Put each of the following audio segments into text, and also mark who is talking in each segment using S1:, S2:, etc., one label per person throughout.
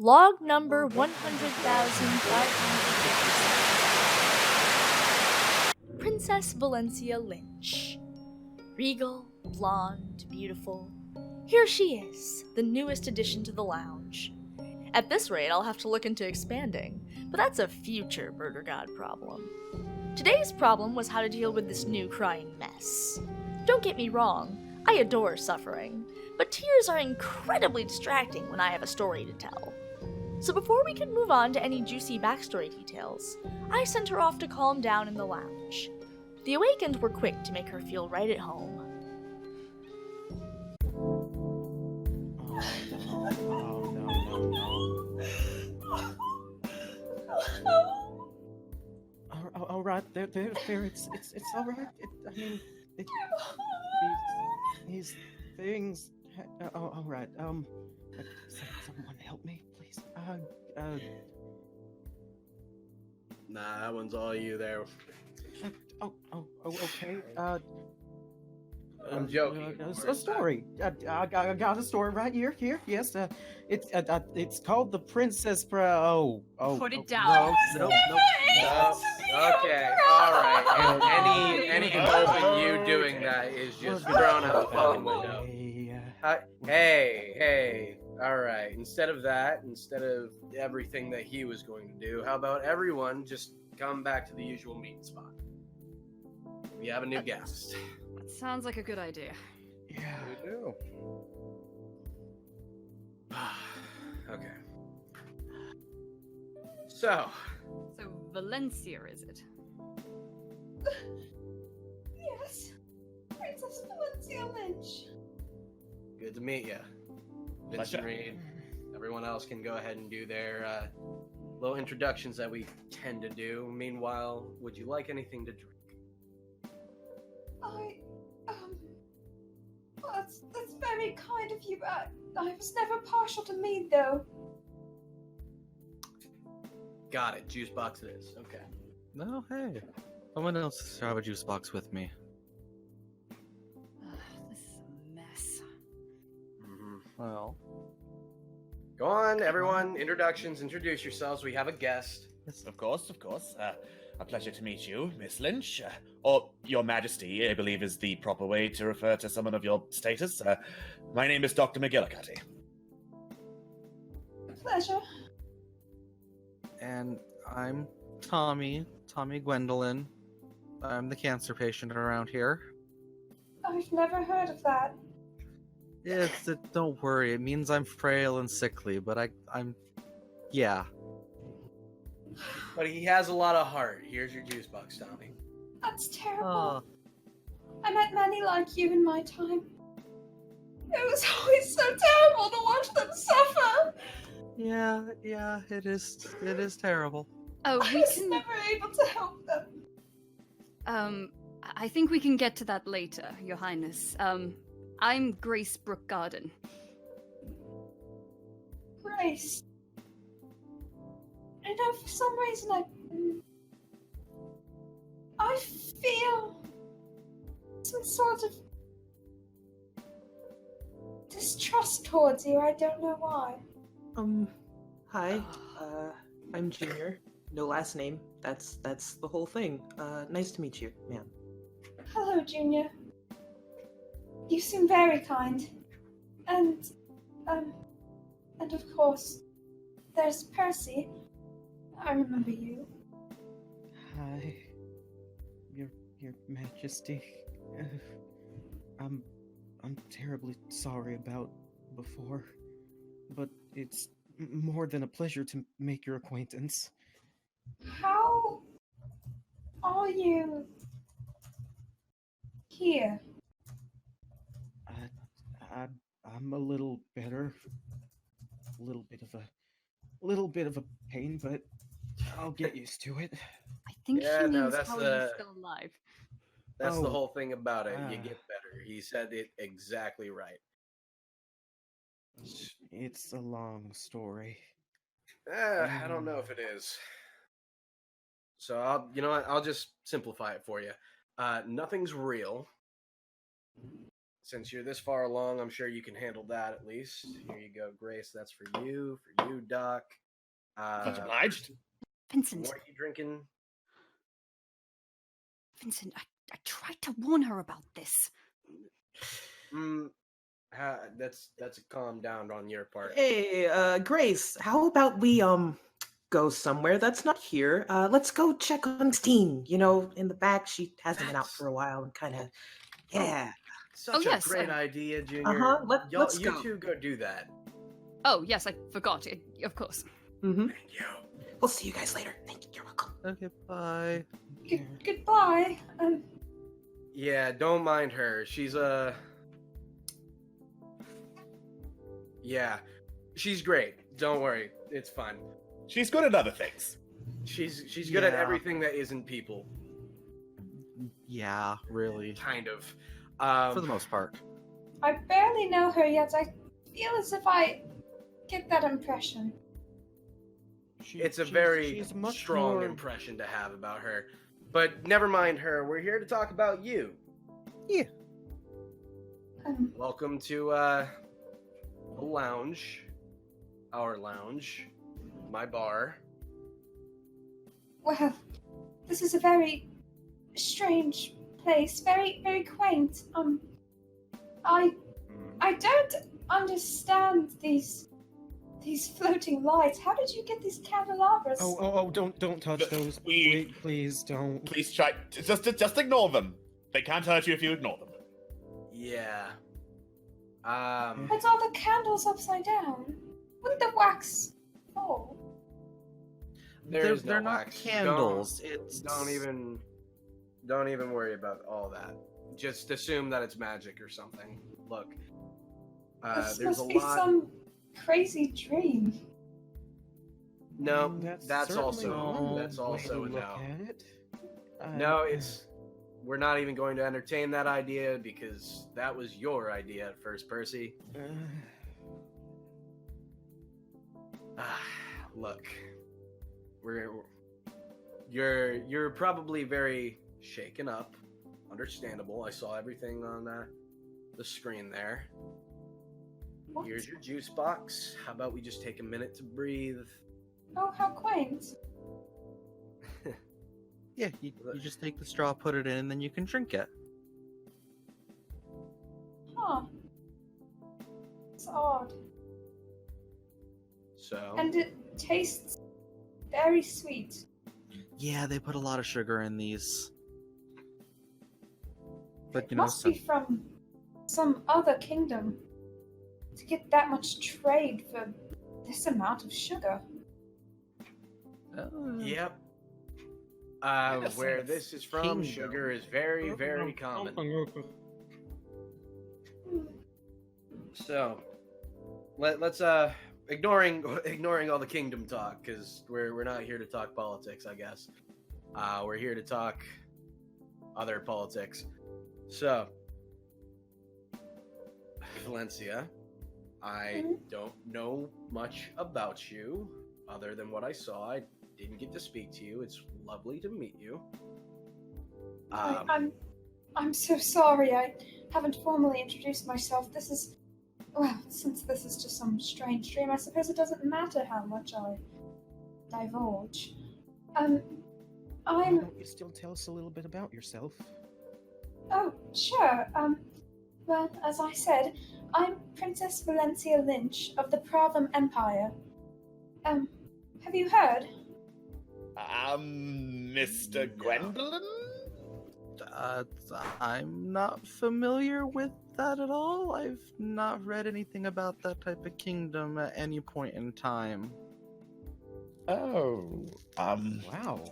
S1: Log number 100,557. Princess Valencia Lynch. Regal, blonde, beautiful. Here she is, the newest addition to the lounge. At this rate, I'll have to look into expanding, but that's a future Murder God problem. Today's problem was how to deal with this new crying mess. Don't get me wrong, I adore suffering, but tears are incredibly distracting when I have a story to tell. So before we can move on to any juicy backstory details, I sent her off to calm down in the lounge. The Awakened were quick to make her feel right at home.
S2: All right, there. It's all right. These things. All right. Someone help me, please.
S3: Nah, that one's all you there.
S2: Okay.
S3: I'm joking.
S2: A story. I got a story right here. Yes. It's called The Princess
S4: Put it down.
S2: No.
S3: Okay, all right. Any hope in you doing that is just thrown out the fucking window. Hey. All right. Instead of everything that he was going to do, how about everyone just come back to the usual meeting spot? We have a new guest.
S4: That sounds like a good idea.
S2: Yeah.
S3: We do. Okay. So
S4: Valencia, is it?
S5: Yes. Princess Valencia Lynch.
S3: good to meet you, Vincent Reed. Everyone else can go ahead and do their little introductions that we tend to do. Meanwhile, would you like anything to drink?
S5: Well, that's very kind of you, but I was never partial to mead, though.
S3: Got it. Juice box it is. Okay.
S6: No, hey. Someone else have a juice box with me.
S4: This is a mess.
S6: Well.
S3: Go on, everyone. Introductions. Introduce yourselves. We have a guest.
S7: Yes, of course. A pleasure to meet you, Miss Lynch. Or Your Majesty, I believe is the proper way to refer to someone of your status. My name is Dr. McGillicuddy.
S5: Pleasure.
S6: And I'm Tommy Gwendolyn. I'm the cancer patient around here.
S5: I've never heard of that.
S6: Don't worry, it means I'm frail and sickly, but I'm yeah.
S3: But he has a lot of heart. Here's your juice box, Tommy.
S5: That's terrible. I met many like you in my time. It was always so terrible to watch them suffer.
S6: Yeah, it is terrible.
S4: Oh,
S5: I was never able to help them.
S4: I think we can get to that later, Your Highness. I'm Grace Brookgarden.
S5: Grace. I know for some reason I feel some sort of distrust towards you. I don't know why.
S8: Hi. I'm Junior. No last name. That's the whole thing. Nice to meet you, ma'am.
S5: Hello, Junior. You seem very kind. And of course, there's Percy. I remember you.
S2: Hi, Your Majesty. I'm terribly sorry about before, but it's more than a pleasure to make your acquaintance.
S5: How are you here?
S2: I'm a little better. A little bit of a pain, but I'll get used to it.
S4: I think
S3: Yeah,
S4: he means
S3: no, that's
S4: how
S3: the-
S4: he's still alive.
S3: That's the
S2: Oh.
S3: whole thing about it. You get better. He said it exactly right.
S2: It's a long story.
S3: I don't know if it is. So I'll just simplify it for you. Nothing's real. since you're this far along, I'm sure you can handle that at least. Here you go, Grace. That's for you, Doc.
S7: Much obliged.
S4: Vincent,
S3: What are you drinking?
S4: Vincent, I tried to warn her about this.
S3: That's a calm down on your part.
S8: Hey, Grace, how about we go somewhere that's not here? Let's go check on Steen. You know, in the back. She hasn't been out for a while and kind of. Yeah.
S3: Such
S4: yes,
S3: a great idea, Junior.
S8: Let's
S3: you
S8: go.
S3: two go do that.
S4: Oh, yes, I forgot. Of course.
S8: Mm-hmm.
S3: Thank you.
S8: We'll see you guys later. Thank you. You're welcome.
S6: Okay, bye.
S5: Goodbye.
S3: Yeah, don't mind her. She's yeah, she's great. Don't worry, it's fine.
S7: She's good at other things.
S3: She's good at
S6: Yeah.
S3: everything that isn't people.
S6: Yeah, really.
S3: Kind of.
S6: For the most part.
S5: I barely know her yet. I feel as if I get that impression.
S3: It's a very
S2: she's much
S3: strong
S2: more-
S3: impression to have about her. But never mind her. We're here to talk about you. Welcome to the lounge, our lounge, my bar.
S5: Well, this is a very strange place. Very, very quaint. I don't understand these floating lights. How did you get these candelabras?
S2: Oh! Don't touch those. Please don't.
S7: Please try. Just ignore them. They can't hurt you if you ignore them.
S3: Yeah.
S5: But all the candles upside down. Wouldn't the wax fall?
S3: There's no
S6: they're not
S3: wax.
S6: candles. It's
S3: Don't even worry about all that. Just assume that it's magic or something. Look,
S5: This
S3: there's a
S5: must be
S3: lot.
S5: some crazy dream.
S3: No, that's
S2: certainly
S3: also
S2: one
S3: that's
S2: way
S3: also
S2: to
S3: a
S2: look
S3: no.
S2: at it.
S3: No, we're not even going to entertain that idea because that was your idea at first, Percy. Look, you're probably very shaken up. Understandable. I saw everything on the screen there.
S5: What?
S3: Here's your juice box. How about we just take a minute to breathe?
S5: Oh, how quaint.
S6: Yeah, you just take the straw, put it in, and then you can drink it.
S5: Huh. It's odd.
S3: So,
S5: And it tastes very sweet.
S6: Yeah, they put a lot of sugar in these. But
S5: It
S6: you know,
S5: must be from some other kingdom to get that much trade for this amount of sugar.
S3: yep. Where this is from,
S6: Kingdom.
S3: sugar is very, very common. So, let's ignoring all the kingdom talk because we're not here to talk politics, I guess. We're here to talk other politics. So, Valencia, I don't know much about you other than what I saw. I didn't get to speak to you. It's lovely to meet you.
S5: I'm so sorry. I haven't formally introduced myself. This is, well, since this is just some strange dream, I suppose it doesn't matter how much I divulge.
S2: Why don't you still tell us a little bit about yourself?
S5: Oh, sure. Well, as I said, I'm Princess Valencia Lynch of the Pravam Empire. Have you heard?
S7: Mr. Gwendolyn?
S6: I'm not familiar with that at all. I've not read anything about that type of kingdom at any point in time.
S7: Oh,
S2: Wow.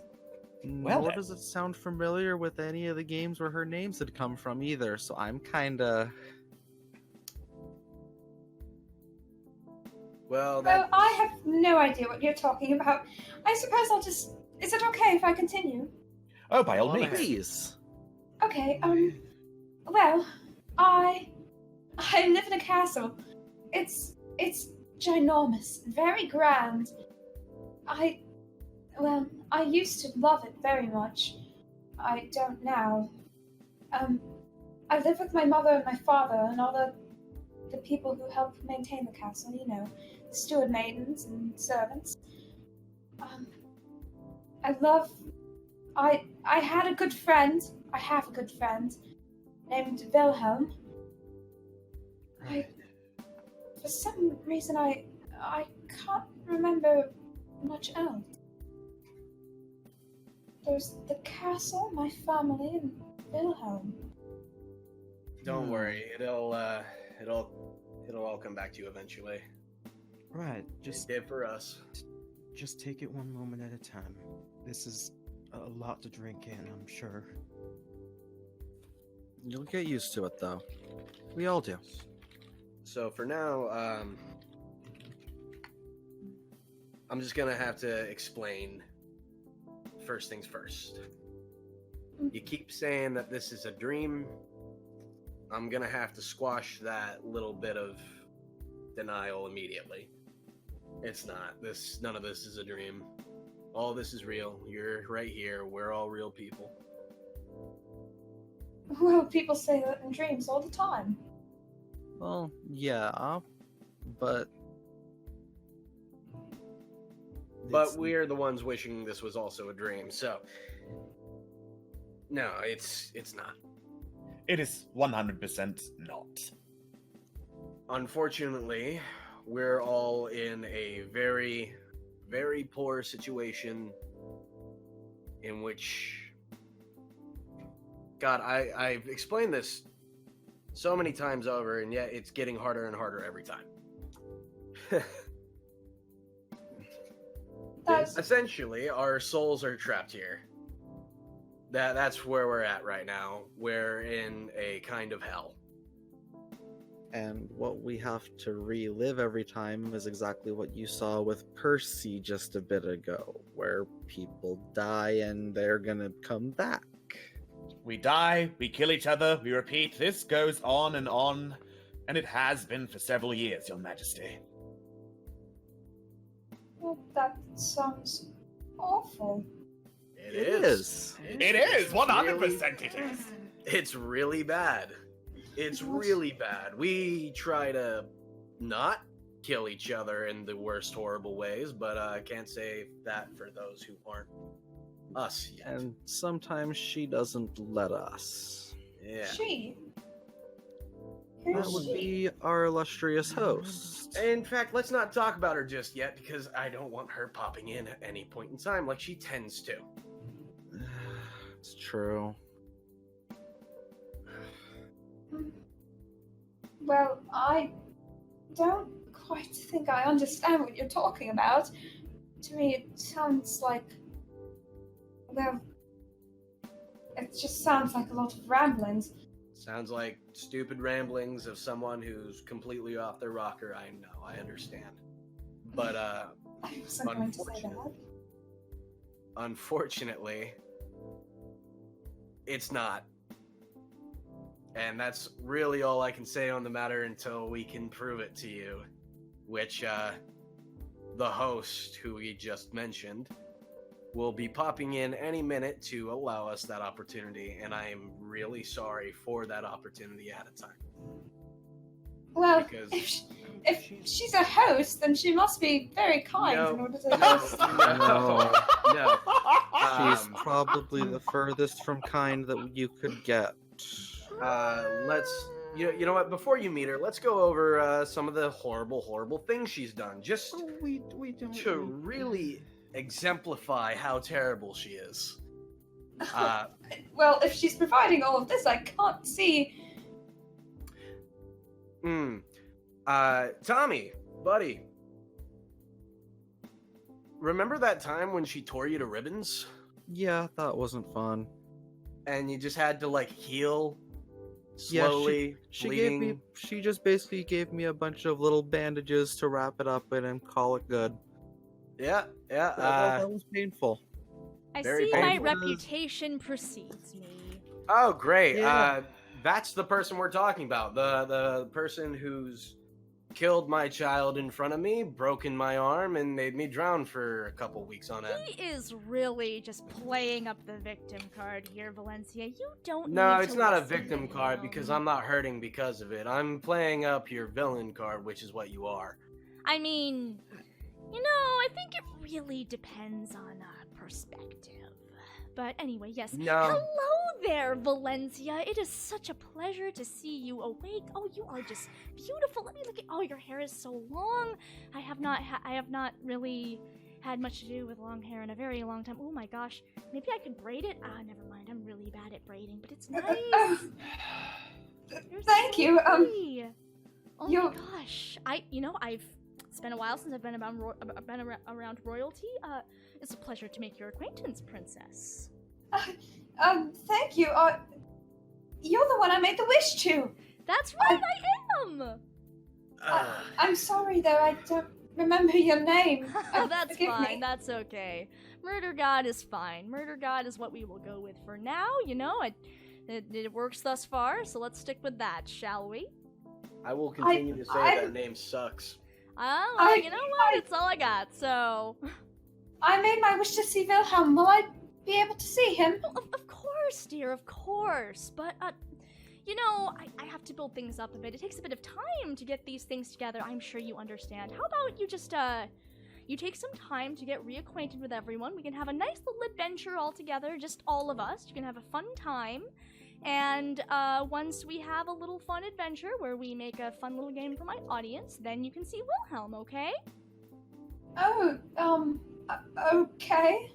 S6: Nor
S7: then.
S6: does it sound familiar with any of the games where her names had come from either, so I'm kinda...
S3: Well,
S5: Well, I have no idea what you're talking about. I suppose I'll just... Is it okay if I continue?
S7: Oh, by all
S3: Well,
S7: means.
S6: Please.
S5: Okay, well, I live in a castle. It's ginormous, very grand. I used to love it very much. I don't now. I live with my mother and my father and all the people who help maintain the castle, you know, the steward maidens and servants. I had a good friend. I have a good friend named Wilhelm.
S2: Right.
S5: For some reason, I can't remember much else. There's the castle, my family, and Wilhelm.
S3: Don't worry, it'll all come back to you eventually.
S2: Right.
S3: It
S2: Just
S3: did for us.
S2: take it one moment at a time. This is a lot to drink in, I'm sure.
S6: You'll get used to it, though. We all do.
S3: So for now, I'm just gonna have to explain first things first. You keep saying that this is a dream. I'm gonna have to squash that little bit of denial immediately. It's not. None of this is a dream. All this is real. You're right here. We're all real people.
S5: Well, people say that in dreams all the time.
S6: Well, yeah, but
S3: But we're the ones wishing this was also a dream, so no, it's not.
S7: It is 100% not.
S3: Unfortunately, we're all in a very, very poor situation in which, God, I've explained this so many times over, and yet it's getting harder and harder every time. Essentially, our souls are trapped here. That's where we're at right now. We're in a kind of hell.
S6: and what we have to relive every time is exactly what you saw with Percy just a bit ago, where people die and they're gonna come back.
S7: We die, we kill each other, we repeat. This goes on, and it has been for several years, Your Majesty.
S5: Well, that sounds awful.
S3: It is.
S7: It is! 100% it is!
S3: It's really bad. It's really bad. We try to not kill each other in the worst horrible ways, but I can't say that for those who aren't us yet.
S6: And sometimes she doesn't let us.
S3: Yeah.
S5: She?
S6: That
S5: Who's
S6: would
S5: she?
S6: be our illustrious host.
S3: In fact, let's not talk about her just yet, because I don't want her popping in at any point in time like she tends to.
S6: It's true.
S5: Well, I don't quite think I understand what you're talking about. To me, it sounds like... Well, it just sounds like a lot of ramblings.
S3: Sounds like stupid ramblings of someone who's completely off their rocker. I know, I understand. But,
S5: I wasn't going to say that.
S3: unfortunately, it's not. And that's really all I can say on the matter until we can prove it to you. Which, the host, who we just mentioned, will be popping in any minute to allow us that opportunity, and I am really sorry for that opportunity ahead of time.
S5: Well,
S3: Because-
S5: if she's a host, then she must be very kind
S3: No,
S5: in order to host.
S3: No.
S6: She's probably the furthest from kind that you could get.
S3: Let's... You know what? Before you meet her, let's go over some of the horrible things she's done, just
S2: We don't.
S3: to really exemplify how terrible she is.
S5: Well, if she's providing all of this, I can't see...
S3: Tommy, buddy, remember that time when she tore you to ribbons
S6: Yeah, that wasn't fun.
S3: and you just had to like heal
S6: Yeah,
S3: slowly,
S6: She
S3: bleeding?
S6: gave me. She just basically gave me a bunch of little bandages to wrap it up in and call it good.
S3: Yeah.
S6: That was painful.
S1: I
S3: Very
S1: see my
S3: painful.
S1: reputation precedes me.
S3: Oh, great.
S6: Yeah.
S3: That's the person we're talking about. The person whose killed my child in front of me, broken my arm, and made me drown for a couple weeks on end.
S1: He is really just playing up the victim card here, Valencia. You don't
S3: No,
S1: need
S3: it's
S1: to
S3: not a
S1: listen to
S3: victim card
S1: him.
S3: because I'm not hurting because of it. I'm playing up your villain card, which is what you are.
S1: I mean, I think it really depends on perspective. But anyway, yes.
S3: No.
S1: Hello there, Valencia. It is such a pleasure to see you awake. Oh, you are just beautiful. Let me look at. Oh, your hair is so long. I have not really had much to do with long hair in a very long time. Oh my gosh. Maybe I could braid it. Never mind. I'm really bad at braiding, but it's nice. You're
S5: Thank
S1: so
S5: you.
S1: pretty. Oh
S5: you're-
S1: my gosh. It's been a while since I've been around royalty. It's a pleasure to make your acquaintance, Princess.
S5: Thank you. You're the one I made the wish to.
S1: That's right, I am!
S5: I'm sorry, though. I don't remember your name.
S1: That's
S5: Forgive
S1: fine,
S5: me.
S1: that's okay. Murder God is fine. Murder God is what we will go with for now, it works thus far, so let's stick with that, shall we?
S3: I will continue to say that name sucks.
S1: You know what? It's all I got, so...
S5: I made my wish to see Wilhelm. Will I be able to see him?
S1: Of course, dear, of course. But, I have to build things up a bit. It takes a bit of time to get these things together. I'm sure you understand. How about you just, you take some time to get reacquainted with everyone. We can have a nice little adventure all together, just all of us. You can have a fun time. And, once we have a little fun adventure where we make a fun little game for my audience, then you can see Wilhelm, okay?
S5: Oh, okay.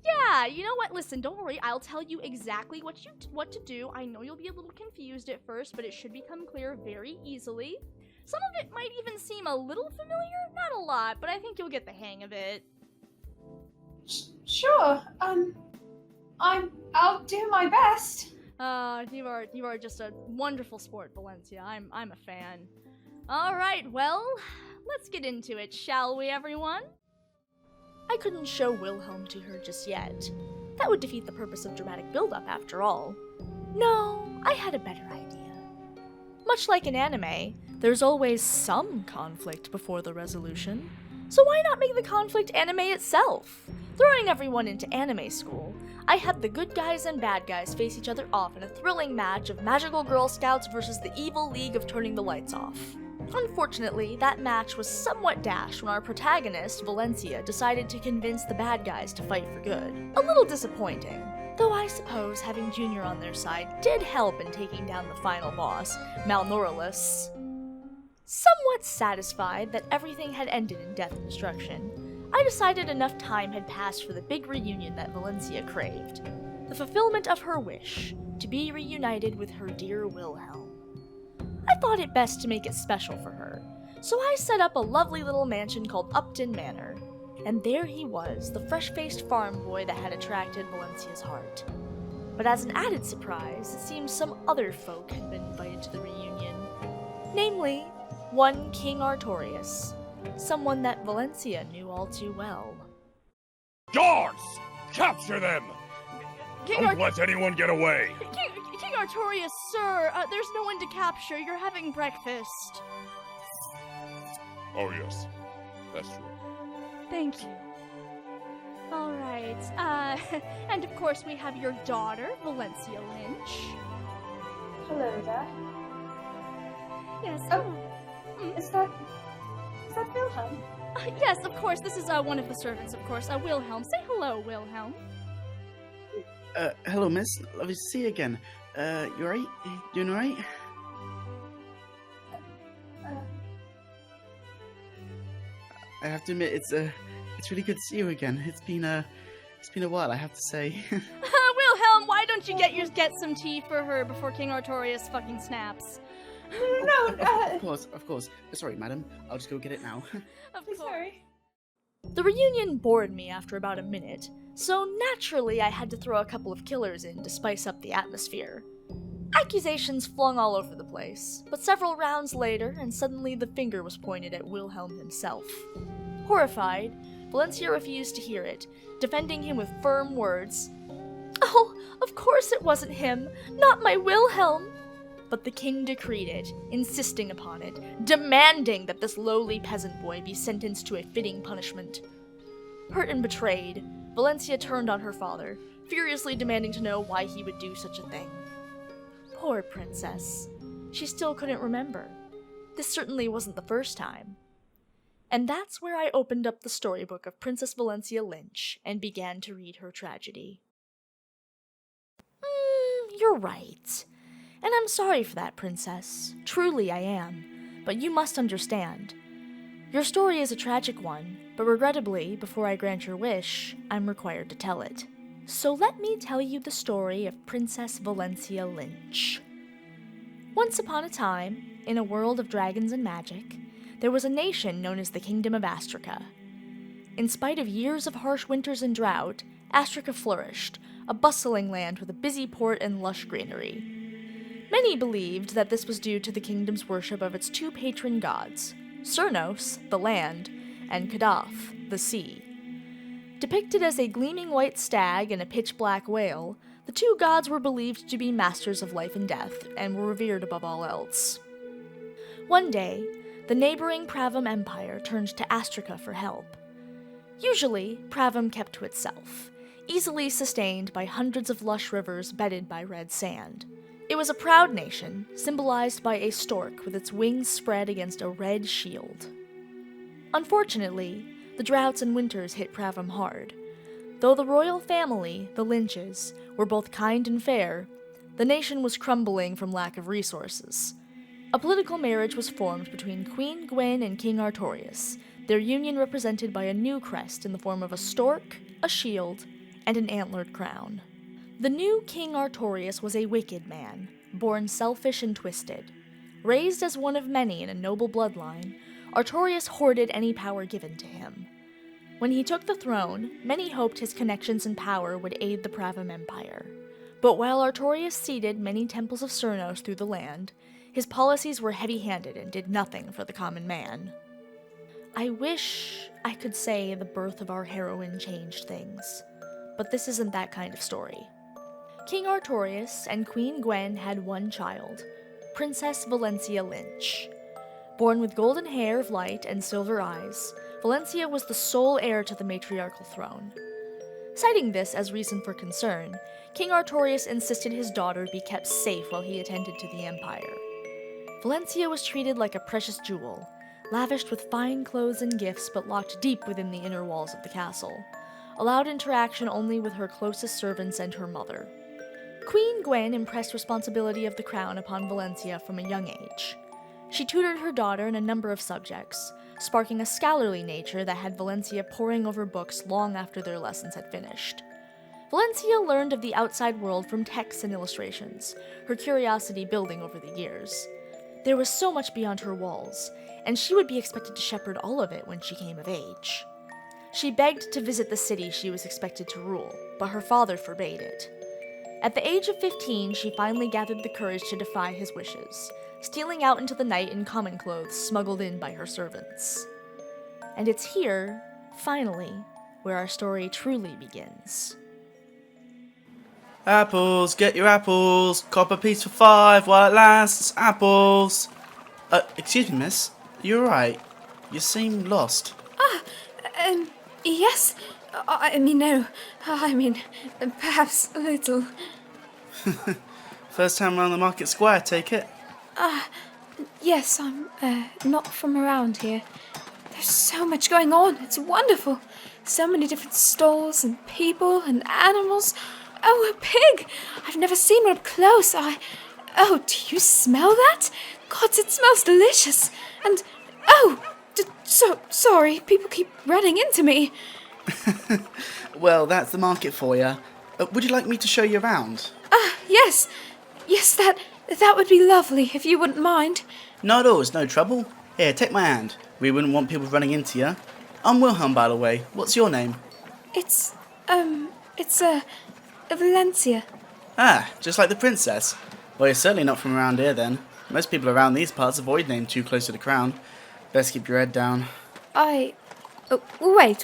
S1: Yeah, you know what? Listen, don't worry. I'll tell you exactly what to do. I know you'll be a little confused at first, but it should become clear very easily. Some of it might even seem a little familiar, not a lot, but I think you'll get the hang of it.
S5: Sure. I'll do my best.
S1: You are just a wonderful sport, Valencia. I'm a fan. All right, well, let's get into it, shall we, everyone? I couldn't show Wilhelm to her just yet. That would defeat the purpose of dramatic build-up, after all. No, I had a better idea. Much like in anime, there's always some conflict before the resolution. So why not make the conflict anime itself? Throwing everyone into anime school, I had the good guys and bad guys face each other off in a thrilling match of magical Girl Scouts versus the evil League of Turning the Lights Off. Unfortunately, that match was somewhat dashed when our protagonist, Valencia, decided to convince the bad guys to fight for good. A little disappointing, though I suppose having Junior on their side did help in taking down the final boss, Malnoralus. Somewhat satisfied that everything had ended in death and destruction, I decided enough time had passed for the big reunion that Valencia craved. The fulfillment of her wish, to be reunited with her dear Wilhelm. I thought it best to make it special for her, so I set up a lovely little mansion called Upton Manor. And there he was, the fresh-faced farm boy that had attracted Valencia's heart. But as an added surprise, it seems some other folk had been invited to the reunion. Namely, one King Artorius, someone that Valencia knew all too well.
S9: Guards! Capture them! Don't let anyone get away!
S1: King Artorius, sir, there's no one to capture. You're having breakfast.
S9: Oh yes, that's true.
S1: Thank you. All right, and of course we have your daughter, Valencia Lynch.
S5: Hello there.
S1: Yes.
S5: Is that Wilhelm?
S1: Yes, of course. This is one of the servants, of course. Wilhelm. Say hello, Wilhelm.
S10: Hello, miss. Lovely to see you again. You alright? Doing alright? I have to admit, it's really good to see you again. It's been a while, I have to say.
S1: Wilhelm, why don't you get some tea for her before King Artorius fucking snaps?
S5: No,
S10: Of course. Sorry, madam. I'll just go get it now.
S1: Of course.
S5: sorry.
S1: The reunion bored me after about a minute, so naturally I had to throw a couple of killers in to spice up the atmosphere. Accusations flung all over the place, but several rounds later, and suddenly the finger was pointed at Wilhelm himself. Horrified, Valencia refused to hear it, defending him with firm words. Oh, of course it wasn't him! Not my Wilhelm! but the king decreed it, insisting upon it, demanding that this lowly peasant boy be sentenced to a fitting punishment. Hurt and betrayed, Valencia turned on her father, furiously demanding to know why he would do such a thing. Poor princess. She still couldn't remember. This certainly wasn't the first time. And that's where I opened up the storybook of Princess Valencia Lynch and began to read her tragedy. You're right. And I'm sorry for that, princess. Truly I am. But you must understand. Your story is a tragic one, but regrettably, before I grant your wish, I'm required to tell it. So let me tell you the story of Princess Valencia Lynch. Once upon a time, in a world of dragons and magic, there was a nation known as the Kingdom of Astraca. In spite of years of harsh winters and drought, Astraca flourished, a bustling land with a busy port and lush greenery. Many believed that this was due to the kingdom's worship of its two patron gods, Cernos, the land, and Kadaf, the sea. Depicted as a gleaming white stag and a pitch-black whale, the two gods were believed to be masters of life and death, and were revered above all else. One day, the neighboring Pravam Empire turned to Astraca for help. Usually, Pravam kept to itself, easily sustained by hundreds of lush rivers bedded by red sand. It was a proud nation, symbolized by a stork with its wings spread against a red shield. Unfortunately, the droughts and winters hit Pravam hard. Though the royal family, the Lynches, were both kind and fair, the nation was crumbling from lack of resources. A political marriage was formed between Queen Gwen and King Artorius, their union represented by a new crest in the form of a stork, a shield, and an antlered crown. The new King Artorius was a wicked man, born selfish and twisted. Raised as one of many in a noble bloodline, Artorius hoarded any power given to him. When he took the throne, many hoped his connections and power would aid the Pravam Empire. But while Artorius seeded many temples of Cernos through the land, his policies were heavy-handed and did nothing for the common man. I wish I could say the birth of our heroine changed things, but this isn't that kind of story. King Artorius and Queen Gwen had one child, Princess Valencia Lynch. Born with golden hair of light and silver eyes, Valencia was the sole heir to the matriarchal throne. Citing this as reason for concern, King Artorius insisted his daughter be kept safe while he attended to the empire. Valencia was treated like a precious jewel, lavished with fine clothes and gifts but locked deep within the inner walls of the castle, allowed interaction only with her closest servants and her mother. Queen Gwen impressed responsibility of the crown upon Valencia from a young age. She tutored her daughter in a number of subjects, sparking a scholarly nature that had Valencia poring over books long after their lessons had finished. Valencia learned of the outside world from texts and illustrations, her curiosity building over the years. There was so much beyond her walls, and she would be expected to shepherd all of it when she came of age. She begged to visit the city she was expected to rule, but her father forbade it. At the age of 15, she finally gathered the courage to defy his wishes, stealing out into the night in common clothes smuggled in by her servants. And it's here, finally, where our story truly begins.
S10: Apples, get your apples. Copper piece for 5 while it lasts. Apples. Excuse me, miss. You're right. You seem lost.
S5: Yes. No. Perhaps a little.
S10: First time around the market square, take it?
S5: Yes, I'm not from around here. There's so much going on. It's wonderful. So many different stalls and people and animals. Oh, a pig! I've never seen one up close. Oh, do you smell that? God, it smells delicious. And, sorry, people keep running into me.
S10: Well, that's the market for you. Would you like me to show you around?
S5: Yes. Yes, that would be lovely, if you wouldn't mind.
S10: Not at all, it's no trouble. Here, take my hand. We wouldn't want people running into you. I'm Wilhelm, by the way. What's your name?
S5: It's Valencia.
S10: Just like the princess. Well, you're certainly not from around here, then. Most people around these parts avoid names too close to the crown. Best keep your head down.
S5: Wait,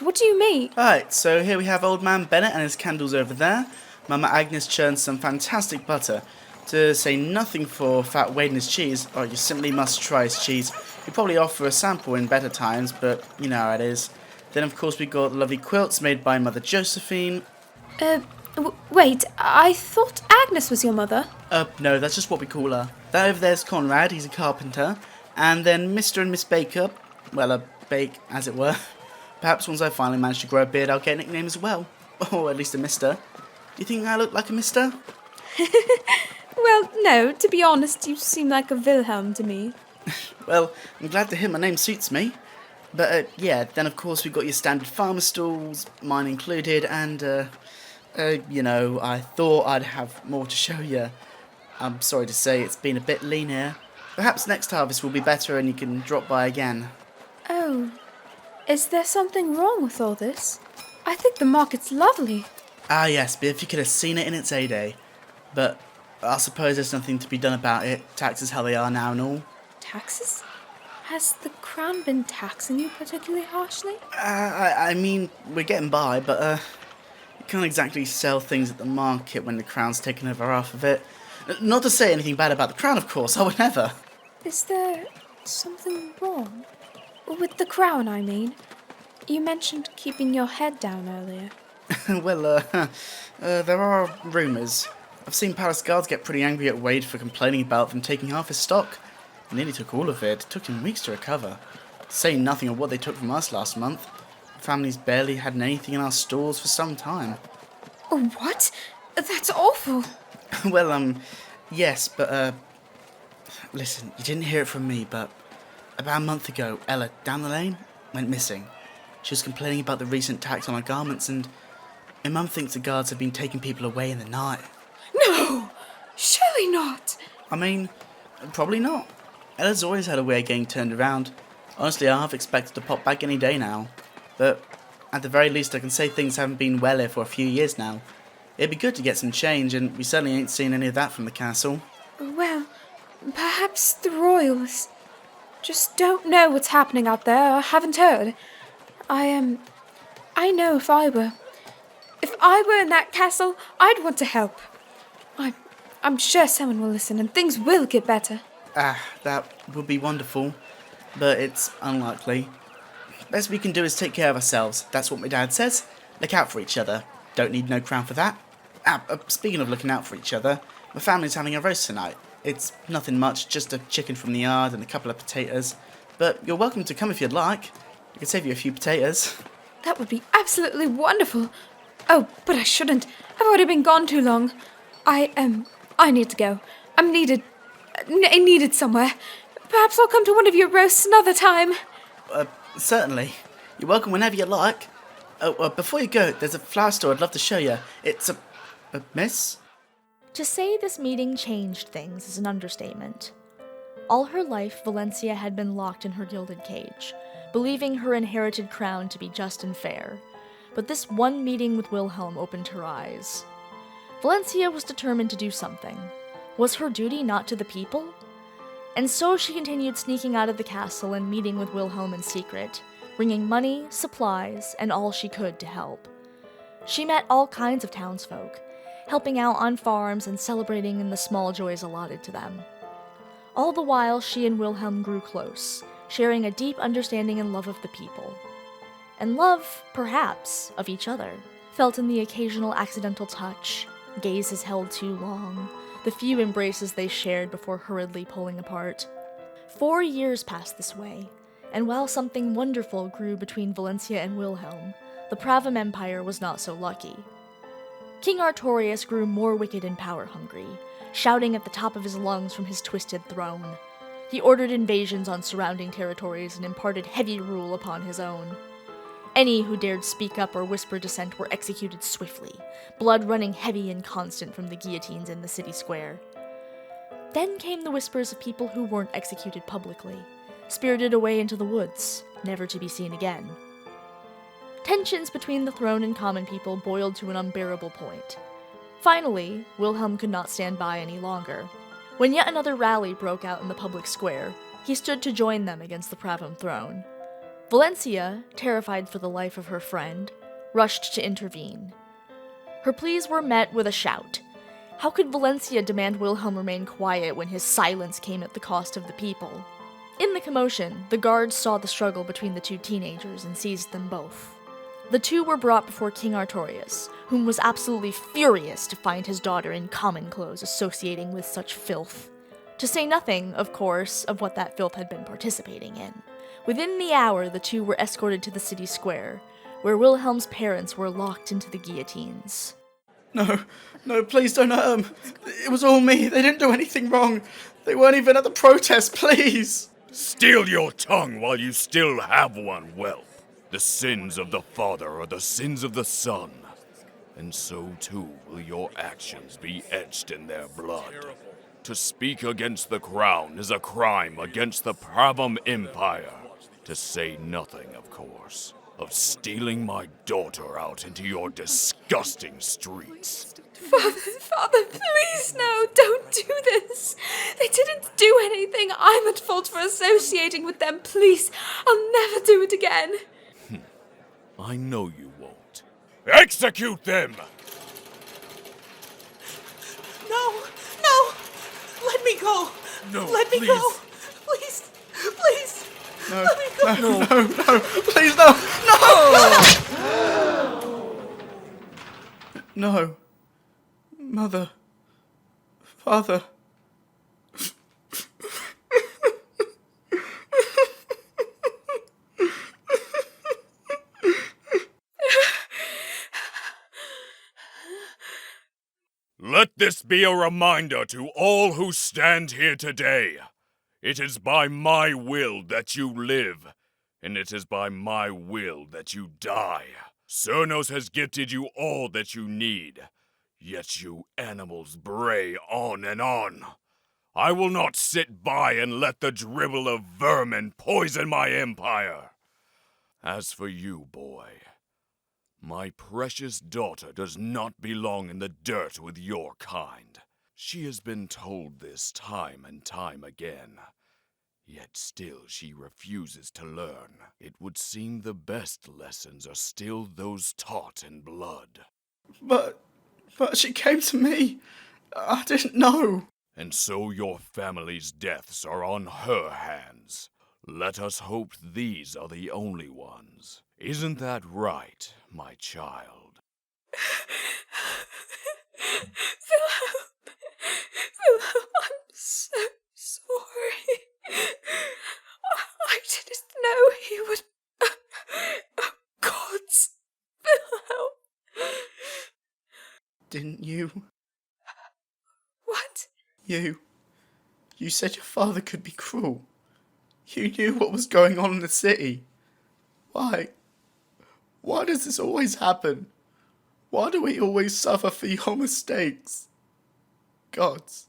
S5: what do you mean?
S10: Alright, so here we have old man Bennett and his candles over there. Mama Agnes churns some fantastic butter. To say nothing for Fat Wade and his cheese. Oh, you simply must try his cheese. He'd probably offer a sample in better times, but you know how it is. Then, of course, we got lovely quilts made by Mother Josephine.
S11: Wait, I thought Agnes was your mother.
S10: No, that's just what we call her. That over there's Conrad, he's a carpenter. And then Mr. and Miss Baker, well, a bake, as it were. Perhaps once I finally manage to grow a beard, I'll get a nickname as well. Or at least a mister. Do you think I look like a mister?
S11: Well, no, to be honest, you seem like a Wilhelm to me.
S10: Well, I'm glad to hear my name suits me. But, yeah, then of course we've got your standard farmer stalls, mine included, and, you know, I thought I'd have more to show you. I'm sorry to say it's been a bit lean here. Perhaps next harvest will be better and you can drop by again.
S11: Oh, is there something wrong with all this? I think the market's lovely.
S10: Ah, yes, but if you could have seen it in its heyday. But I suppose there's nothing to be done about it. Taxes how they are now and all.
S11: Taxes? Has the Crown been taxing you particularly harshly?
S10: I mean, we're getting by, but, you can't exactly sell things at the market when the Crown's taken over half of it. Not to say anything bad about the Crown, of course, I would never.
S11: Is there something wrong? With the Crown, I mean. You mentioned keeping your head down earlier.
S10: Well, there are rumours. I've seen palace guards get pretty angry at Wade for complaining about them taking half his stock. They nearly took all of it. It took him weeks to recover. To say nothing of what they took from us last month. The family's barely had anything in our stores for some time.
S11: What? That's awful.
S10: Well, yes, but, listen, you didn't hear it from me, but about a month ago, Ella, down the lane, went missing. She was complaining about the recent tax on her garments, and my mum thinks the guards have been taking people away in the night.
S11: No! Surely not!
S10: I mean, probably not. Ella's always had a way of getting turned around. Honestly, I half expected to pop back any day now. But, at the very least, I can say things haven't been well here for a few years now. It'd be good to get some change, and we certainly ain't seen any of that from the castle.
S11: Well, perhaps the royals just don't know what's happening out there, or haven't heard. I know if I were in that castle, I'd want to help. I'm sure someone will listen and things will get better.
S10: That would be wonderful, but it's unlikely. Best we can do is take care of ourselves. That's what my dad says. Look out for each other. Don't need no crown for that. Speaking of looking out for each other, my family's having a roast tonight. It's nothing much, just a chicken from the yard and a couple of potatoes. But you're welcome to come if you'd like. I could save you a few potatoes.
S11: That would be absolutely wonderful. Oh, but I shouldn't. I've already been gone too long. I need to go. I'm needed somewhere. Perhaps I'll come to one of your roasts another time.
S10: Certainly. You're welcome whenever you like. Before you go, there's a flower store I'd love to show you. It's a miss?
S1: To say this meeting changed things is an understatement. All her life, Valencia had been locked in her gilded cage, believing her inherited crown to be just and fair. But this one meeting with Wilhelm opened her eyes. Valencia was determined to do something. Was her duty not to the people? And so she continued sneaking out of the castle and meeting with Wilhelm in secret, bringing money, supplies, and all she could to help. She met all kinds of townsfolk, helping out on farms and celebrating in the small joys allotted to them. All the while, she and Wilhelm grew close, sharing a deep understanding and love of the people. And love, perhaps, of each other, felt in the occasional accidental touch, gazes held too long, the few embraces they shared before hurriedly pulling apart. 4 years passed this way, and while something wonderful grew between Valencia and Wilhelm, the Pravam Empire was not so lucky. King Artorius grew more wicked and power-hungry, shouting at the top of his lungs from his twisted throne. He ordered invasions on surrounding territories and imparted heavy rule upon his own. Any who dared speak up or whisper dissent were executed swiftly, blood running heavy and constant from the guillotines in the city square. Then came the whispers of people who weren't executed publicly, spirited away into the woods, never to be seen again. Tensions between the throne and common people boiled to an unbearable point. Finally, Wilhelm could not stand by any longer. When yet another rally broke out in the public square, he stood to join them against the Pravam throne. Valencia, terrified for the life of her friend, rushed to intervene. Her pleas were met with a shout. How could Valencia demand Wilhelm remain quiet when his silence came at the cost of the people? In the commotion, the guards saw the struggle between the two teenagers and seized them both. The two were brought before King Artorius, whom was absolutely furious to find his daughter in common clothes associating with such filth. To say nothing, of course, of what that filth had been participating in. Within the hour, the two were escorted to the city square, where Wilhelm's parents were locked into the guillotines.
S10: No, please don't hurt them. It was all me. They didn't do anything wrong. They weren't even at the protest, please.
S9: Steal your tongue while you still have one, whelp. The sins of the father are the sins of the son, and so too will your actions be etched in their blood. To speak against the crown is a crime against the Pravam Empire. To say nothing, of course, of stealing my daughter out into your disgusting streets.
S11: Father, please no, don't do this. They didn't do anything. I'm at fault for associating with them. Please, I'll never do it again.
S9: I know you won't. Execute them!
S8: No! Let me go!
S9: No,
S8: Let me
S9: please.
S8: go! Please!
S10: No,
S8: Let me go!
S10: no, please no! No! Mother. Father.
S9: Let this be a reminder to all who stand here today. It is by my will that you live, and it is by my will that you die. Cernos has gifted you all that you need, yet you animals bray on and on. I will not sit by and let the dribble of vermin poison my empire. As for you, boy, my precious daughter does not belong in the dirt with your kind. She has been told this time and time again, yet still she refuses to learn. It would seem the best lessons are still those taught in blood.
S10: But she came to me. I didn't know.
S9: And so your family's deaths are on her hands. Let us hope these are the only ones. Isn't that right, my child?
S11: Wilhelm, I'm so sorry. I didn't know he would... Oh, gods. Wilhelm.
S10: Didn't you?
S11: What?
S10: You said your father could be cruel. You knew what was going on in the city. Why? Why does this always happen? Why do we always suffer for your mistakes? Gods,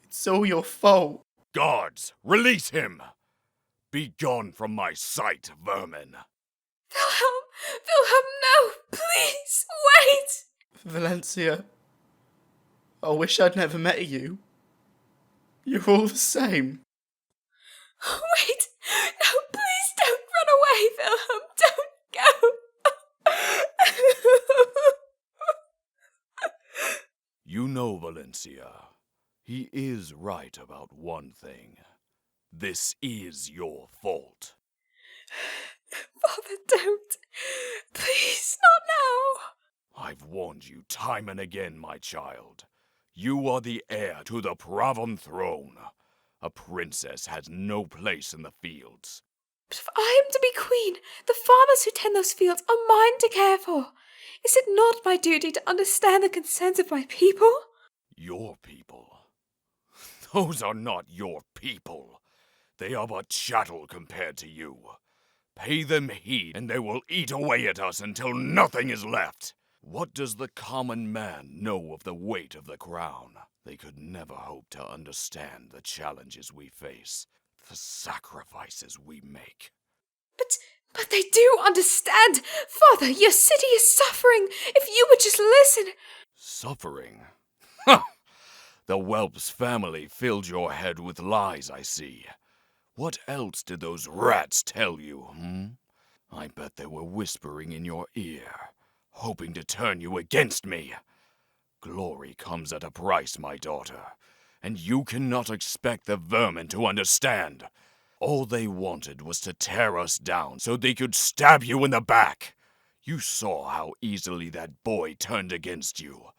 S10: it's all your fault.
S9: Guards, release him! Be gone from my sight, vermin!
S11: Wilhelm, no! Please, wait!
S10: Valencia, I wish I'd never met you. You're all the same.
S11: Wait! No, please don't run away, Wilhelm! Don't go!
S9: You know, Valencia, he is right about one thing. This is your fault.
S11: Father, don't. Please, not now.
S9: I've warned you time and again, my child. You are the heir to the Pravam throne. A princess has no place in the fields.
S11: But if I am to be queen, the farmers who tend those fields are mine to care for. Is it not my duty to understand the concerns of my people?
S9: Your people? Those are not your people. They are but chattel compared to you. Pay them heed, and they will eat away at us until nothing is left. What does the common man know of the weight of the crown? They could never hope to understand the challenges we face, the sacrifices we make.
S11: But they do understand. Father, your city is suffering. If you would just listen.
S9: Suffering? Ha! The whelp's family filled your head with lies, I see. What else did those rats tell you, I bet they were whispering in your ear, hoping to turn you against me. Glory comes at a price, my daughter, and you cannot expect the vermin to understand. All they wanted was to tear us down so they could stab you in the back. You saw how easily that boy turned against you.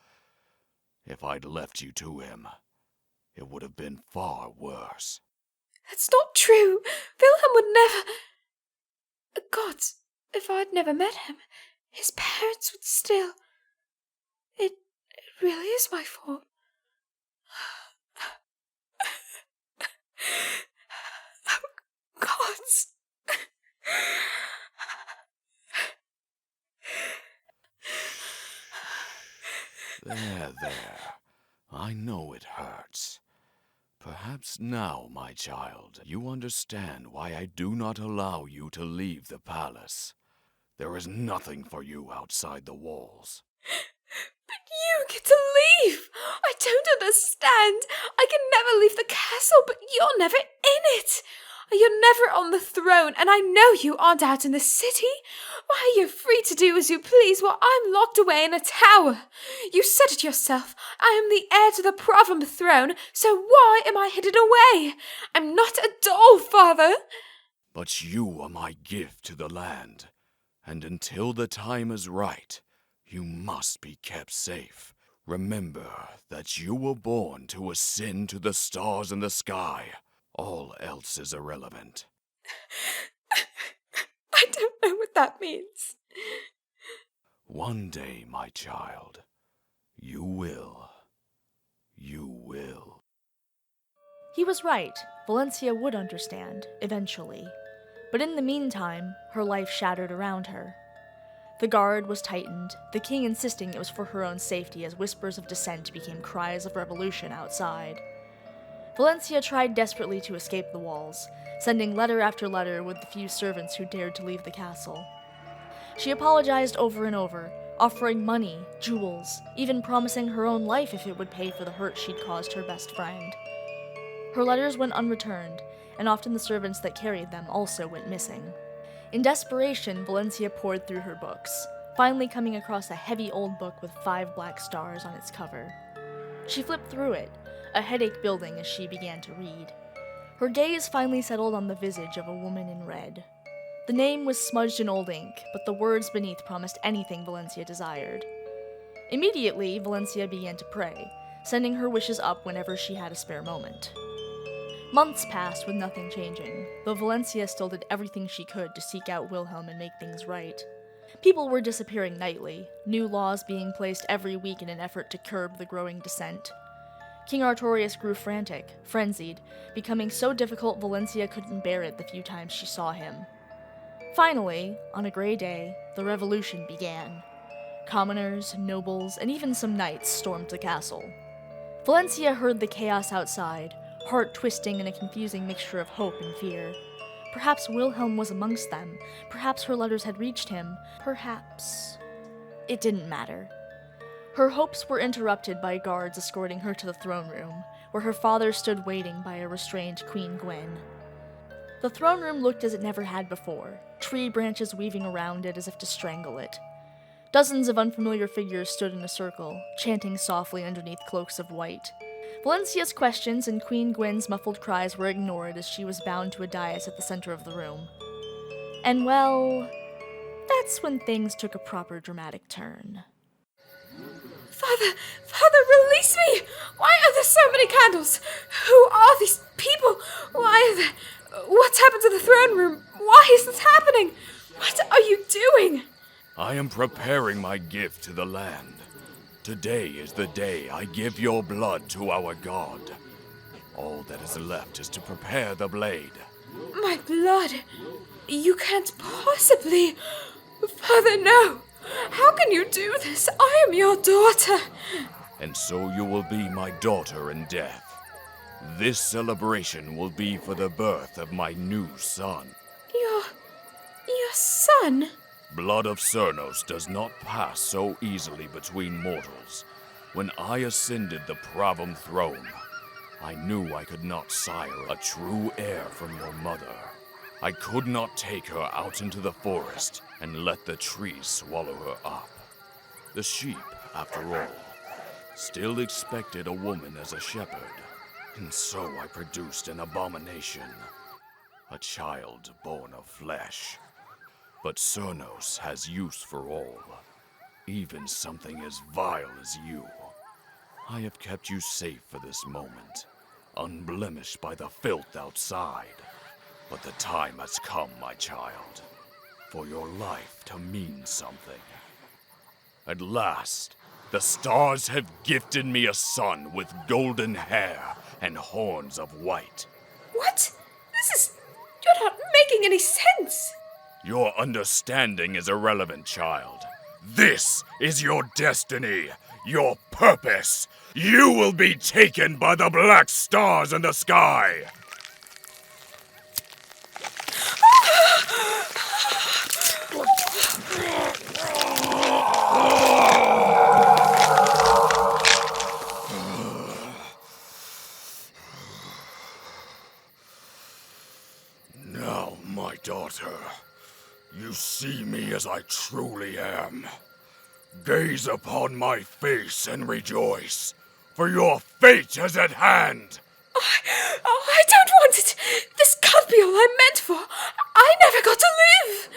S9: If I'd left you to him, it would have been far worse.
S11: That's not true. Wilhelm would never... Gods, if I'd never met him, his parents would still... It really is my fault. Gods.
S9: There. I know it hurts. Perhaps now, my child, you understand why I do not allow you to leave the palace. There is nothing for you outside the walls.
S11: But you get to leave! I don't understand! I can never leave the castle, but you're never in it! You're never on the throne, and I know you aren't out in the city. Why, you're free to do as you please while I'm locked away in a tower. You said it yourself. I am the heir to the Provenm throne, so why am I hidden away? I'm not a doll, father.
S9: But you are my gift to the land, and until the time is right, you must be kept safe. Remember that you were born to ascend to the stars in the sky. All else is irrelevant.
S11: I don't know what that means.
S9: One day, my child, you will. You will.
S1: He was right. Valencia would understand, eventually. But in the meantime, her life shattered around her. The guard was tightened, the king insisting it was for her own safety as whispers of dissent became cries of revolution outside. Valencia tried desperately to escape the walls, sending letter after letter with the few servants who dared to leave the castle. She apologized over and over, offering money, jewels, even promising her own life if it would pay for the hurt she'd caused her best friend. Her letters went unreturned, and often the servants that carried them also went missing. In desperation, Valencia pored through her books, finally coming across a heavy old book with 5 black stars on its cover. She flipped through it, a headache building as she began to read. Her gaze finally settled on the visage of a woman in red. The name was smudged in old ink, but the words beneath promised anything Valencia desired. Immediately, Valencia began to pray, sending her wishes up whenever she had a spare moment. Months passed with nothing changing, though Valencia still did everything she could to seek out Wilhelm and make things right. People were disappearing nightly, new laws being placed every week in an effort to curb the growing dissent. King Artorius grew frantic, frenzied, becoming so difficult Valencia couldn't bear it the few times she saw him. Finally, on a gray day, the revolution began. Commoners, nobles, and even some knights stormed the castle. Valencia heard the chaos outside, heart twisting in a confusing mixture of hope and fear. Perhaps Wilhelm was amongst them. Perhaps her letters had reached him. Perhaps... It didn't matter. Her hopes were interrupted by guards escorting her to the throne room, where her father stood waiting by a restrained Queen Gwen. The throne room looked as it never had before, tree branches weaving around it as if to strangle it. Dozens of unfamiliar figures stood in a circle, chanting softly underneath cloaks of white. Valencia's questions and Queen Gwen's muffled cries were ignored as she was bound to a dais at the center of the room. And well, that's when things took a proper dramatic turn.
S11: Father, release me! Why are there so many candles? Who are these people? Why are there... What's happened to the throne room? Why is this happening? What are you doing?
S9: I am preparing my gift to the land. Today is the day I give your blood to our god. All that is left is to prepare the blade.
S11: My blood? You can't possibly... Father, no! How can you do this? I am your daughter!
S9: And so you will be my daughter in death. This celebration will be for the birth of my new son.
S11: Your son?
S9: Blood of Cernos does not pass so easily between mortals. When I ascended the Provenm throne, I knew I could not sire a true heir from your mother. I could not take her out into the forest and let the trees swallow her up. The sheep, after all, still expected a woman as a shepherd, and so I produced an abomination, a child born of flesh. But Cernos has use for all, even something as vile as you. I have kept you safe for this moment, unblemished by the filth outside. But the time has come, my child, for your life to mean something. At last, the stars have gifted me a son with golden hair and horns of white.
S11: What? You're not making any sense!
S9: Your understanding is irrelevant, child. This is your destiny, your purpose. You will be taken by the black stars in the sky. Now, my daughter, you see me as I truly am. Gaze upon my face and rejoice, for your fate is at hand.
S11: I don't want it! This can't be all I'm meant for! I never got to live!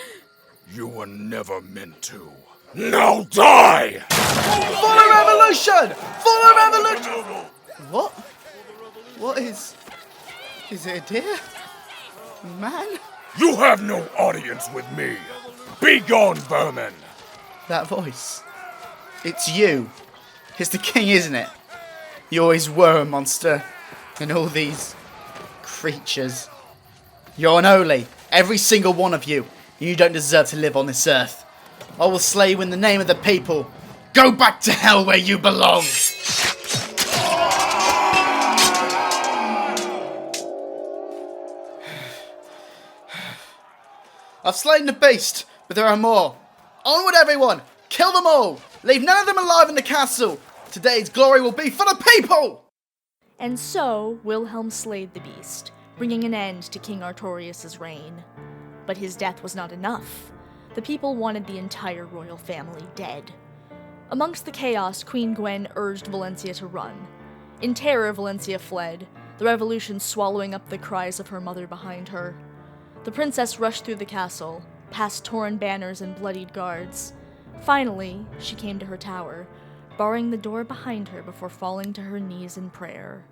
S9: You were never meant to. Now die!
S10: Follow revolution! Follow revolution! What? What is... Is it a deer? Man?
S9: You have no audience with me. Be gone, vermin!
S10: That voice. It's you. It's the king, isn't it? You always were a monster. And all these... creatures. You're unholy. Every single one of you. You don't deserve to live on this earth. I will slay you in the name of the people. Go back to hell where you belong! I've slain the beast, but there are more. Onward, everyone! Kill them all! Leave none of them alive in the castle! Today's glory will be for the people!
S1: And so, Wilhelm slayed the beast, bringing an end to King Artorius' reign. But his death was not enough. The people wanted the entire royal family dead. Amongst the chaos, Queen Gwen urged Valencia to run. In terror, Valencia fled, the revolution swallowing up the cries of her mother behind her. The princess rushed through the castle, past torn banners and bloodied guards. Finally, she came to her tower, barring the door behind her before falling to her knees in prayer.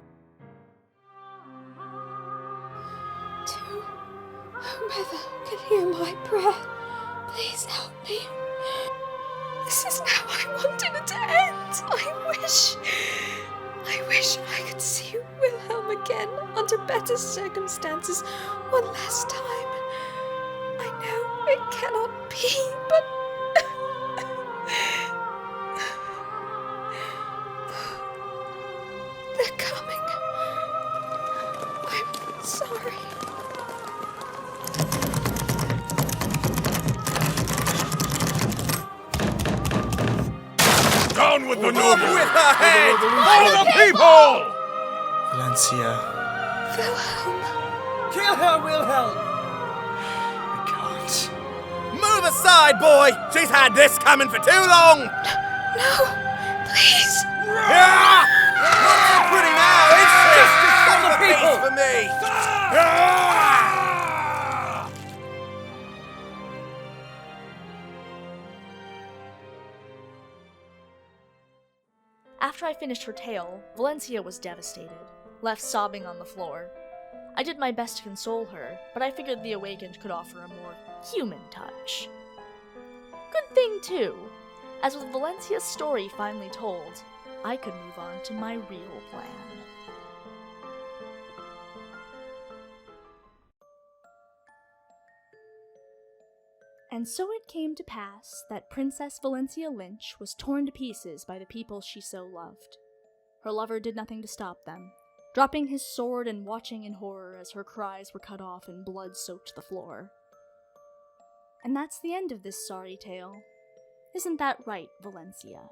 S11: To whomever can hear my prayer, please help me. This is how I wanted it to end. I wish I could see Wilhelm again under better circumstances one last time. I know it cannot be, but... They're coming. I'm sorry.
S9: Down with the noble! With her head! For the people!
S10: Valencia,
S11: Wilhelm.
S3: Kill her, Wilhelm!
S10: I can't.
S7: Move aside, boy! She's had this coming for too long!
S11: No, please.
S7: Ah! Not so pretty now, is she? Just kill the people for me! Ah!
S1: After I finished her tale, Valencia was devastated, left sobbing on the floor. I did my best to console her, but I figured the Awakened could offer a more human touch. Good thing, too, as with Valencia's story finally told, I could move on to my real plan. And so it came to pass that Princess Valencia Lynch was torn to pieces by the people she so loved. Her lover did nothing to stop them, dropping his sword and watching in horror as her cries were cut off and blood soaked the floor. And that's the end of this sorry tale. Isn't that right, Valencia?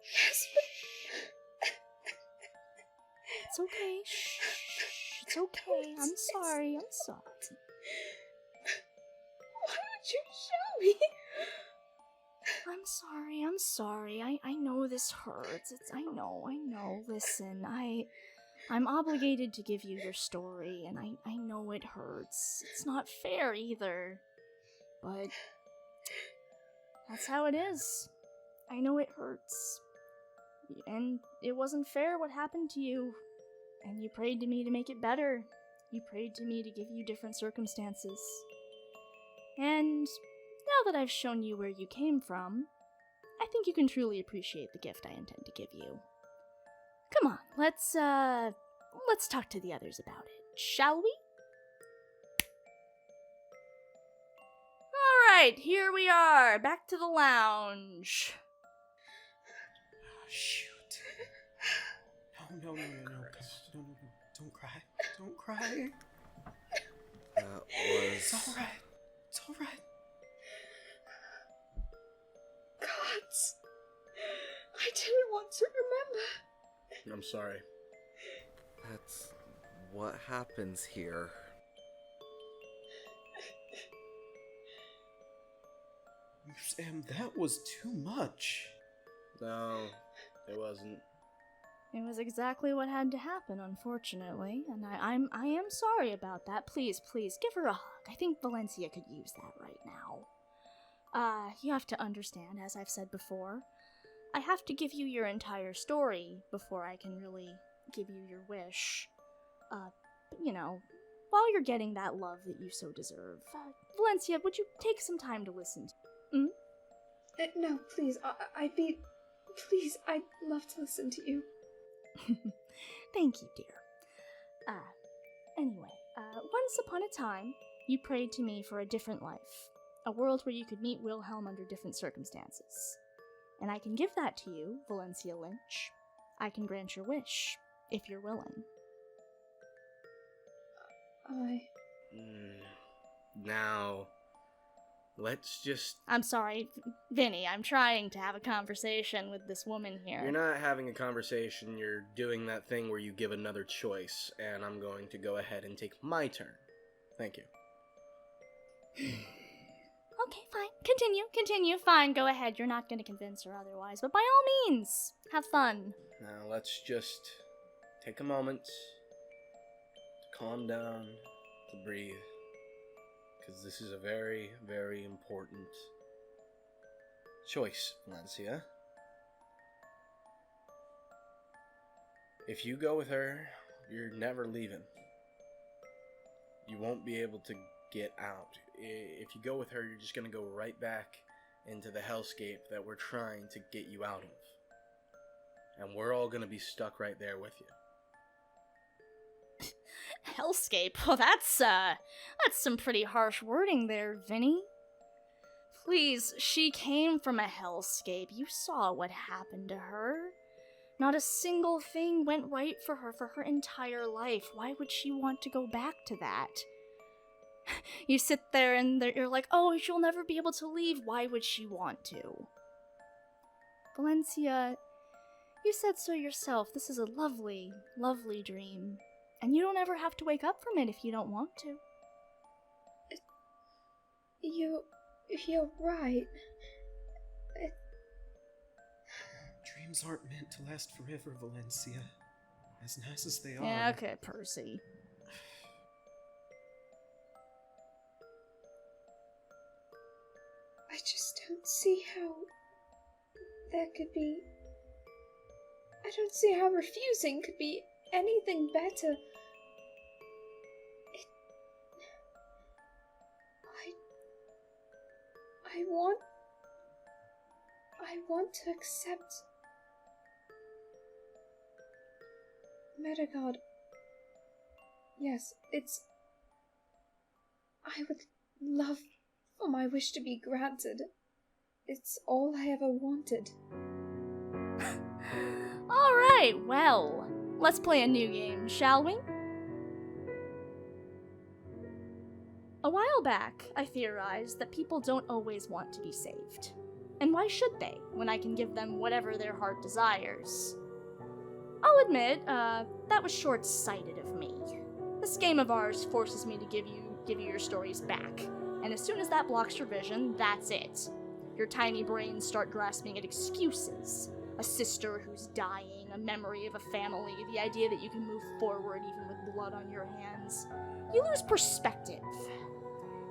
S11: Yes,
S1: It's okay. Shh. It's okay. I'm sorry.
S11: Shall we?
S1: I'm sorry. I know this hurts. I know. Listen, I'm obligated to give you your story, and I know it hurts. It's not fair either. But that's how it is. I know it hurts. And it wasn't fair what happened to you. And you prayed to me to make it better. You prayed to me to give you different circumstances. And now that I've shown you where you came from, I think you can truly appreciate the gift I intend to give you. Come on, let's talk to the others about it, shall we? Alright, here we are, back to the lounge.
S8: Shoot. No. Don't cry. Don't cry.
S6: That was...
S8: It's alright. It's alright.
S11: Gods. I didn't want to remember.
S3: I'm sorry.
S6: That's what happens here.
S8: Sam, that was too much.
S3: No, it wasn't.
S1: It was exactly what had to happen, unfortunately, and I am sorry about that. Please, give her a hug. I think Valencia could use that right now. You have to understand, as I've said before, I have to give you your entire story before I can really give you your wish. But, while you're getting that love that you so deserve, Valencia, would you take some time to listen to?
S11: No, please. Please, I'd love to listen to you.
S1: Thank you, dear. Anyway, once upon a time, you prayed to me for a different life. A world where you could meet Wilhelm under different circumstances. And I can give that to you, Valencia Lynch. I can grant your wish, if you're willing.
S3: Now, let's just...
S1: I'm sorry, Vinny, I'm trying to have a conversation with this woman here.
S3: You're not having a conversation, you're doing that thing where you give another choice, and I'm going to go ahead and take my turn. Thank you.
S1: Okay, fine. Continue. Fine, go ahead. You're not going to convince her otherwise, but by all means, have fun.
S3: Now, let's just take a moment to calm down, to breathe, because this is a very, very important choice, Valencia. If you go with her, you're never leaving. You won't be able to get out. If you go with her, you're just going to go right back into the hellscape that we're trying to get you out of. And we're all going to be stuck right there with you.
S1: Hellscape? Well, that's some pretty harsh wording there, Vinny. Please, she came from a hellscape. You saw what happened to her. Not a single thing went right for her entire life. Why would she want to go back to that? You sit there and you're like, oh, she'll never be able to leave. Why would she want to? Valencia, you said so yourself. This is a lovely, lovely dream. And you don't ever have to wake up from it if you don't want to.
S11: You're right.
S8: Dreams aren't meant to last forever, Valencia. As nice as they are.
S1: Yeah, okay, Percy.
S11: I just don't see how there could be... I don't see how refusing could be anything better. I want to accept... Metagod. Yes, it's... I would love for my wish to be granted. It's all I ever wanted.
S1: Alright, well, let's play a new game, shall we? A while back, I theorized that people don't always want to be saved. And why should they, when I can give them whatever their heart desires? I'll admit, that was short-sighted of me. This game of ours forces me to give you your stories back, And as soon as that blocks your vision, that's it. Your tiny brains start grasping at excuses. A sister who's dying, a memory of a family, the idea that you can move forward even with blood on your hands. You lose perspective.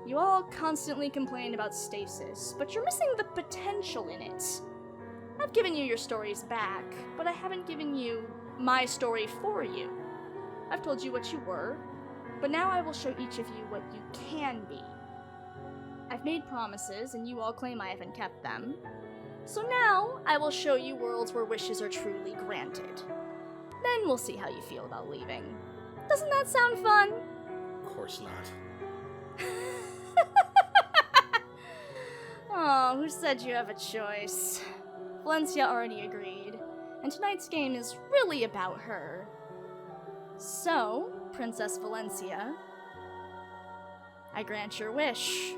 S1: You all constantly complain about stasis, but you're missing the potential in it. I've given you your stories back, but I haven't given you my story for you. I've told you what you were, but now I will show each of you what you can be. I've made promises, and you all claim I haven't kept them. So now, I will show you worlds where wishes are truly granted. Then we'll see how you feel about leaving. Doesn't that sound fun?
S10: Of course not.
S1: Oh, who said you have a choice? Valencia already agreed, and tonight's game is really about her. So, Princess Valencia, I grant your wish.